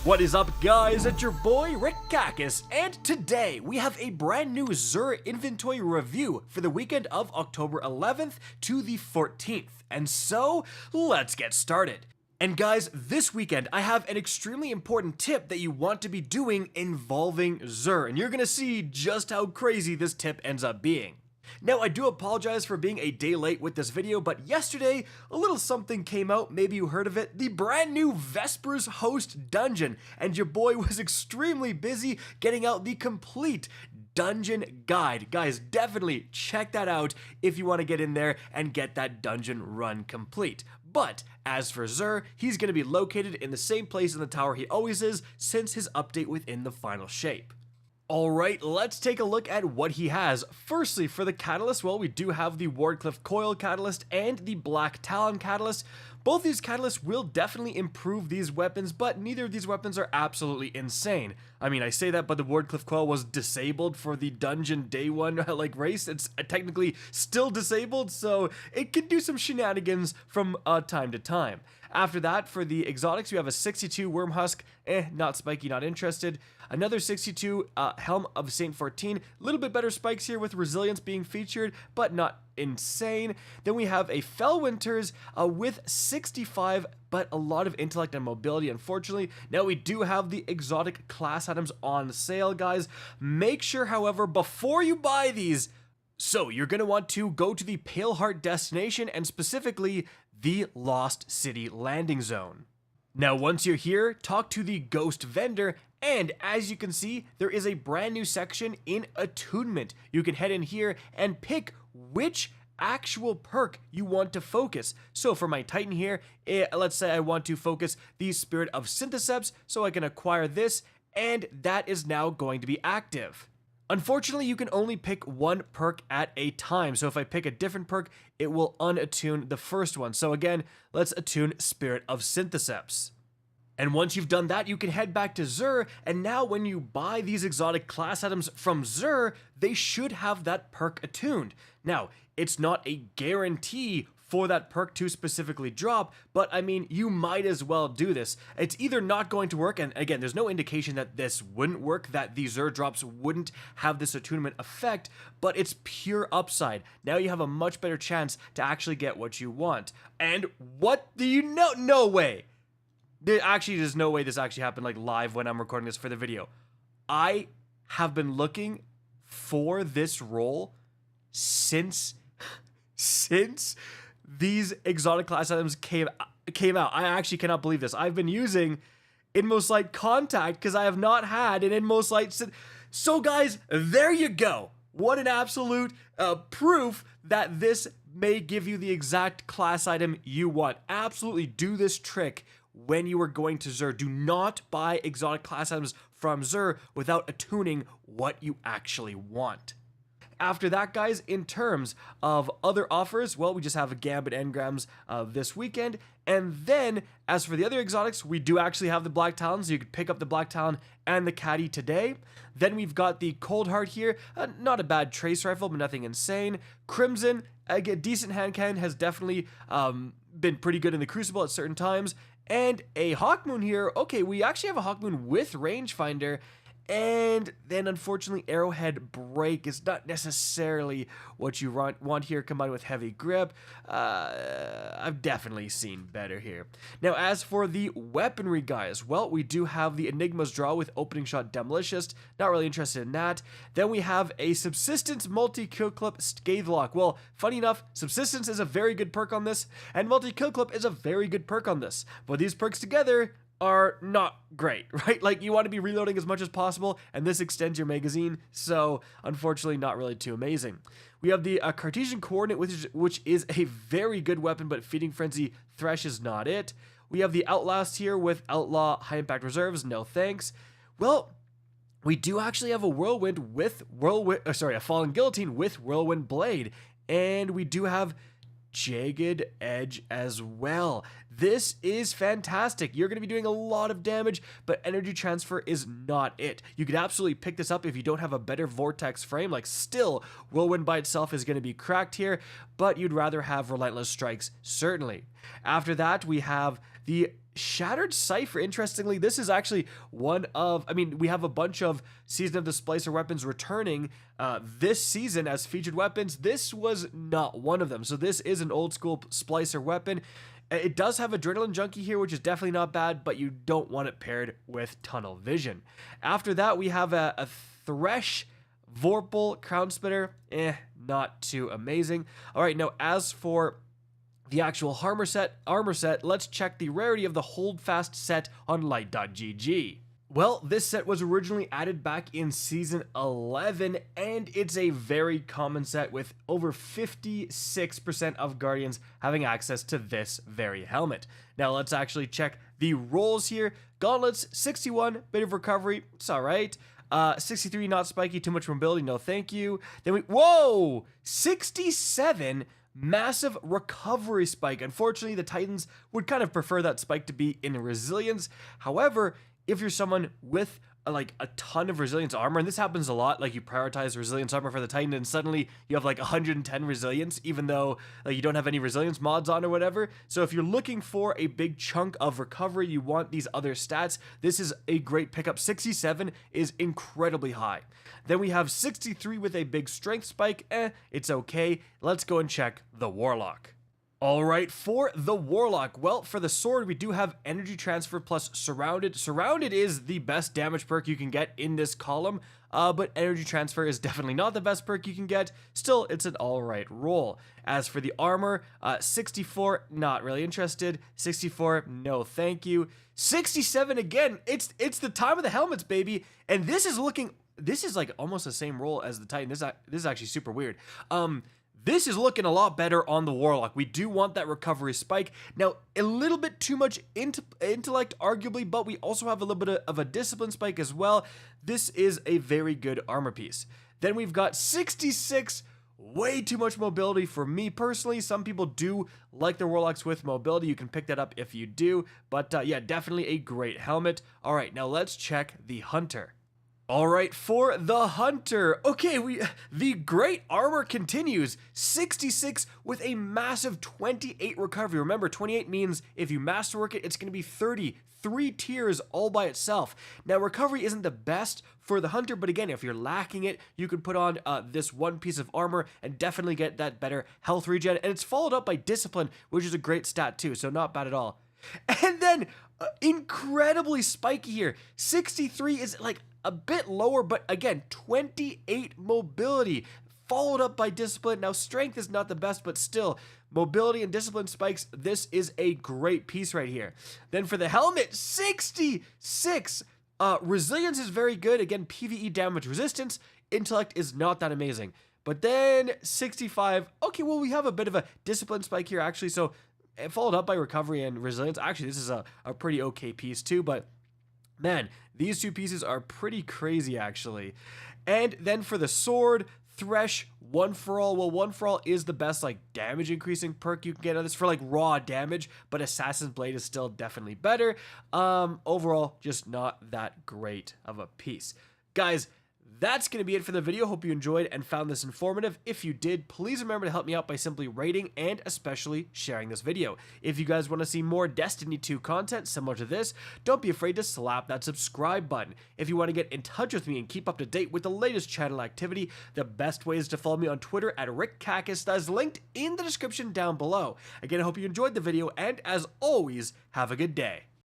What is up, guys? It's your boy Rick Kakis, and today we have a brand new Xur Inventory review for the weekend of October 11th to the 14th. And so, let's get started. And guys, this weekend I have an extremely important tip that you want to be doing involving Xur, and you're gonna see just how crazy this tip ends up being. Now, I do apologize for being a day late with this video, but yesterday, a little something came out, maybe you heard of it, the brand new Vespers Host Dungeon, and your boy was extremely busy getting out the complete dungeon guide. Guys, definitely check that out if you want to get in there and get that dungeon run complete. But as for Xur, he's going to be located in the same place in the tower he always is since his update within the final shape. Alright, let's take a look at what he has. Firstly, for the catalyst, well, we do have the Wardcliff Coil catalyst and the Black Talon catalyst. Both these catalysts will definitely improve these weapons, but neither of these weapons are absolutely insane. I mean, I say that, but the Wardcliff Coil was disabled for the dungeon day one race. It's technically still disabled, so it can do some shenanigans from time to time. After that, for the exotics, we have a 62 Wormhusk, not spiky, not interested. Another 62 Helm of Saint 14, a little bit better spikes here with resilience being featured, but not insane. Then we have a Fellwinter's with 65, but a lot of intellect and mobility, unfortunately. Now we do have the exotic class items on sale, guys. Make sure, however, before you buy these, so you're going to want to go to the Paleheart destination and specifically the Lost City landing zone. Now once you're here, talk to the ghost vendor, and as you can see, there is a brand new section in attunement. You can head in here and pick which actual perk you want to focus. So for my Titan here, let's say I want to focus the Spirit of Syntheseps, so I can acquire this, and that is now going to be active. Unfortunately, you can only pick one perk at a time, so if I pick a different perk, it will unattune the first one. So again, let's attune Spirit of Syntheseps. And once you've done that, you can head back to Xur, and now when you buy these exotic class items from Xur, they should have that perk attuned. Now, it's not a guarantee for that perk to specifically drop, but I mean, you might as well do this. It's either not going to work, and again, there's no indication that this wouldn't work, that the Xur drops wouldn't have this attunement effect, but it's pure upside. Now you have a much better chance to actually get what you want. And what do you know? No way! There's no way this actually happened like live when I'm recording this for the video. I have been looking for this role since these exotic class items came out. I actually cannot believe this. I've been using Inmost Light Contact because I have not had an Inmost Light since. So guys, there you go. What an absolute proof that this may give you the exact class item you want. Absolutely do this trick when you are going to Xur. Do not buy exotic class items from Xur without attuning what you actually want. After that, guys, in terms of other offers, well, we just have a Gambit Engrams this weekend. And then, as for the other exotics, we do actually have the Black Talon, so you could pick up the Black Talon and the Caddy today. Then we've got the Cold Heart here. Not a bad trace rifle, but nothing insane. Crimson, a decent hand cannon, has definitely been pretty good in the Crucible at certain times. And a Hawkmoon here. Okay, we actually have a Hawkmoon with Rangefinder. And then, unfortunately, Arrowhead Break is not necessarily what you want here, combined with Heavy Grip. I've definitely seen better here. Now, as for the weaponry, guys, well, we do have the Enigma's Draw with Opening Shot Demolishist. Not really interested in that. Then we have a Subsistence Multi-Kill Clip Scathelock. Well, funny enough, Subsistence is a very good perk on this, and Multi-Kill Clip is a very good perk on this. But these perks together are not great, right? Like, you want to be reloading as much as possible, and this extends your magazine, so unfortunately not really too amazing. We have the Cartesian Coordinate, which is a very good weapon, but Feeding Frenzy Thresh is not it. We have the Outlast here with Outlaw High Impact Reserves, no thanks. Well, we do actually have a Whirlwind with a Fallen Guillotine with Whirlwind Blade, and we do have Jagged Edge as well. This is fantastic. You're going to be doing a lot of damage, but energy transfer is not it. You could absolutely pick this up if you don't have a better vortex frame. Like, still, Whirlwind by itself is going to be cracked here, but you'd rather have Relentless Strikes, certainly. After that, we have the Shattered Cipher, interestingly, this is actually one of, I mean, we have a bunch of Season of the Splicer weapons returning this season as featured weapons. This was not one of them. So this is an old school Splicer weapon. It does have Adrenaline Junkie here, which is definitely not bad, but you don't want it paired with Tunnel Vision. After that, we have a Thresh Vorpal Crown Splitter. Not too amazing. All right, now as for the actual armor set, let's check the rarity of the Holdfast set on Light.gg. Well, this set was originally added back in Season 11, and it's a very common set with over 56% of Guardians having access to this very helmet. Now, let's actually check the rolls here. Gauntlets, 61, bit of recovery, it's alright. 63, not spiky, too much mobility, no thank you. Then whoa! 67, massive recovery spike. Unfortunately, the Titans would kind of prefer that spike to be in resilience. However, if you're someone with like a ton of resilience armor, and this happens a lot, like you prioritize resilience armor for the Titan and suddenly you have like 110 resilience, even though like you don't have any resilience mods on or whatever. So if you're looking for a big chunk of recovery, you want these other stats, this is a great pickup. 67 is incredibly high. Then we have 63 with a big strength spike. It's okay. Let's go and check the Warlock. All right, for the Warlock, well, for the sword, we do have Energy Transfer plus Surrounded. Surrounded is the best damage perk you can get in this column, but Energy Transfer is definitely not the best perk you can get. Still, it's an all right roll. As for the armor, 64, not really interested. 64, no thank you. 67, again, it's the time of the helmets, baby, and this is like almost the same roll as the Titan. This is actually super weird. This is looking a lot better on the Warlock. We do want that recovery spike. Now, a little bit too much intellect, arguably, but we also have a little bit of a discipline spike as well. This is a very good armor piece. Then we've got 66, way too much mobility for me personally. Some people do like the Warlocks with mobility. You can pick that up if you do, but yeah, definitely a great helmet. All right, now let's check the Hunter. All right, for the Hunter, okay, the great armor continues. 66 with a massive 28 recovery. Remember, 28 means if you masterwork it, it's going to be 30, 3 tiers all by itself. Now, recovery isn't the best for the Hunter, but again, if you're lacking it, you can put on this one piece of armor and definitely get that better health regen. And it's followed up by Discipline, which is a great stat too, so not bad at all. And then, incredibly spiky here. 63 is like a bit lower, but again, 28 mobility, followed up by Discipline. Now, strength is not the best, but still, mobility and discipline spikes, this is a great piece right here. Then for the helmet, 66. Resilience is very good. Again, PvE damage resistance. Intellect is not that amazing. But then 65. Okay, well, we have a bit of a discipline spike here, actually, so followed up by recovery and resilience. Actually, this is a pretty okay piece too, but man, these two pieces are pretty crazy, actually. And then for the sword, Thresh, One for All. Well, One for All is the best like damage increasing perk you can get on this for like raw damage, but Assassin's Blade is still definitely better. Overall, just not that great of a piece. Guys, that's going to be it for the video. Hope you enjoyed and found this informative. If you did, please remember to help me out by simply rating and especially sharing this video. If you guys want to see more Destiny 2 content similar to this, don't be afraid to slap that subscribe button. If you want to get in touch with me and keep up to date with the latest channel activity, the best way is to follow me on Twitter at RickCacus. That is linked in the description down below. Again, I hope you enjoyed the video, and as always, have a good day.